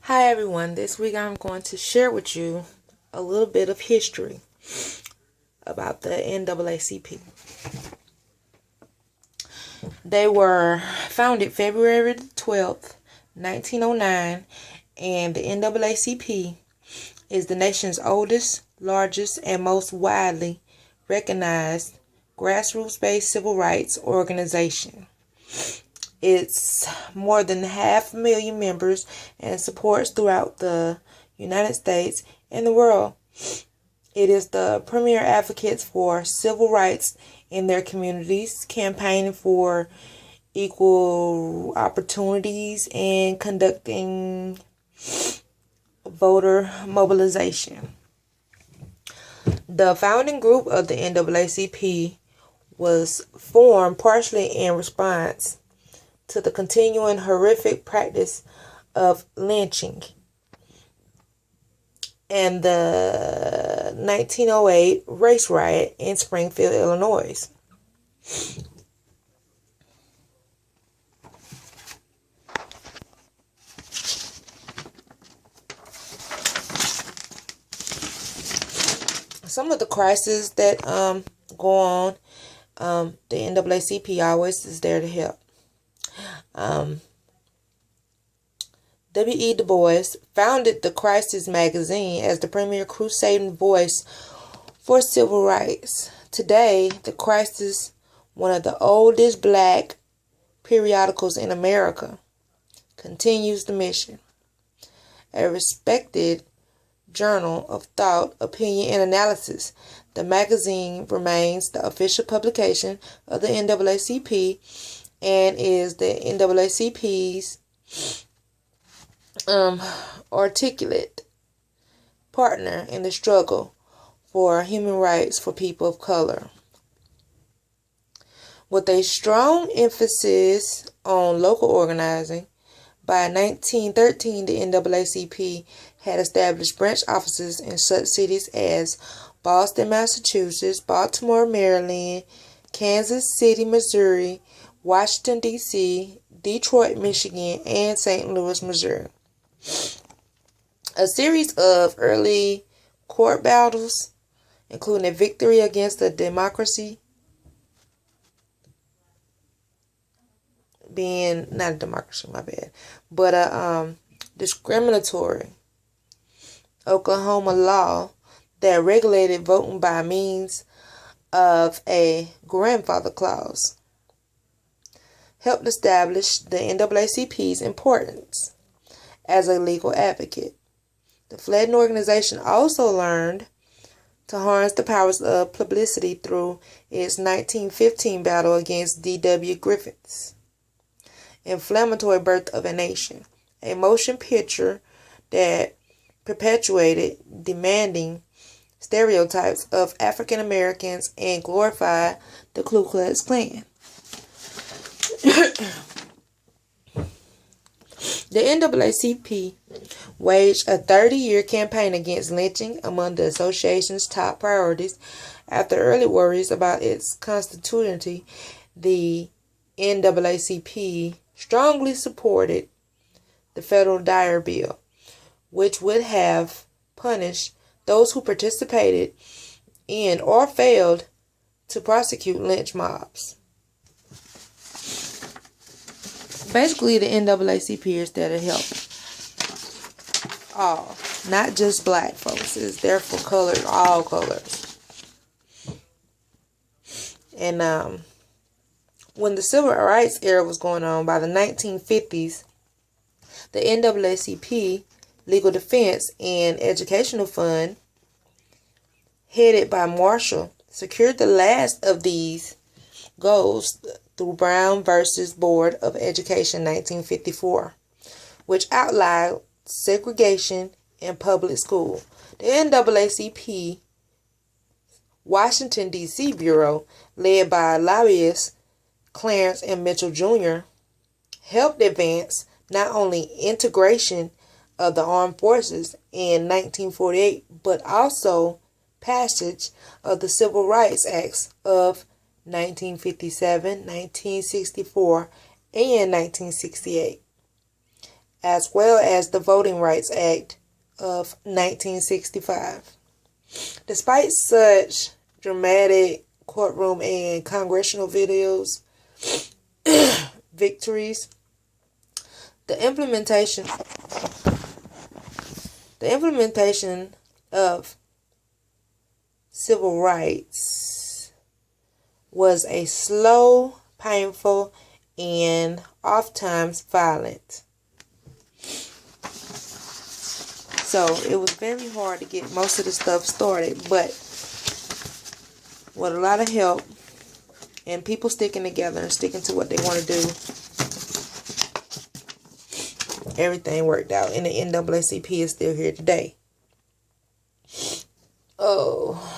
Hi everyone, this week I'm going to share with you a little bit of history about the NAACP. They were founded February 12th, 1909, and the NAACP is the nation's oldest, largest, and most widely recognized grassroots-based civil rights organization. It's more than 500,000 members and supports throughout the United States and the world. It is the premier advocates for civil rights in their communities, campaigning for equal opportunities and conducting voter mobilization. The founding group of the NAACP was formed partially in response to the continuing horrific practice of lynching and the 1908 race riot in Springfield, Illinois. Some of the crises that go on, the NAACP always is there to help. W.E. Du Bois founded the Crisis magazine as the premier crusading voice for civil rights. Today, the Crisis, one of the oldest black periodicals in America, continues the mission. A respected journal of thought, opinion, and analysis, the magazine remains the official publication of the NAACP and is the NAACP's articulate partner in the struggle for human rights for people of color. With a strong emphasis on local organizing, by 1913 the NAACP had established branch offices in such cities as Boston, Massachusetts, Baltimore, Maryland, Kansas City, Missouri, Washington, D.C., Detroit, Michigan, and St. Louis, Missouri. A series of early court battles, including a victory against the democracy, being not a democracy, my bad, but a discriminatory Oklahoma law that regulated voting by means of a grandfather clause, helped establish the NAACP's importance as a legal advocate. The fledgling organization also learned to harness the powers of publicity through its 1915 battle against D.W. Griffith's inflammatory Birth of a Nation, a motion picture that perpetuated demanding stereotypes of African Americans and glorified the Ku Klux Klan. The NAACP waged a 30-year campaign against lynching among the association's top priorities. After early worries about its constitutionality, the NAACP strongly supported the federal Dyer Bill, which would have punished those who participated in or failed to prosecute lynch mobs. Basically, the NAACP is there to help all, not just black folks. It's there for all colors. And when the civil rights era was going on, by the 1950s, the NAACP Legal Defense and Educational Fund, headed by Marshall, secured the last of these goals through Brown versus Board of Education 1954, which outlawed segregation in public school. The NAACP Washington, D.C. Bureau, led by lobbyist Clarence M. Mitchell Jr., helped advance not only integration of the armed forces in 1948, but also passage of the Civil Rights Acts of 1957, 1964, and 1968. as well as the Voting Rights Act of 1965. Despite such dramatic courtroom and congressional victories, the implementation of civil rights was a slow, painful, and oftentimes violent. So it was very hard to get most of the stuff started, but with a lot of help and people sticking together and sticking to what they want to do, everything worked out, and the NAACP is still here today. Oh,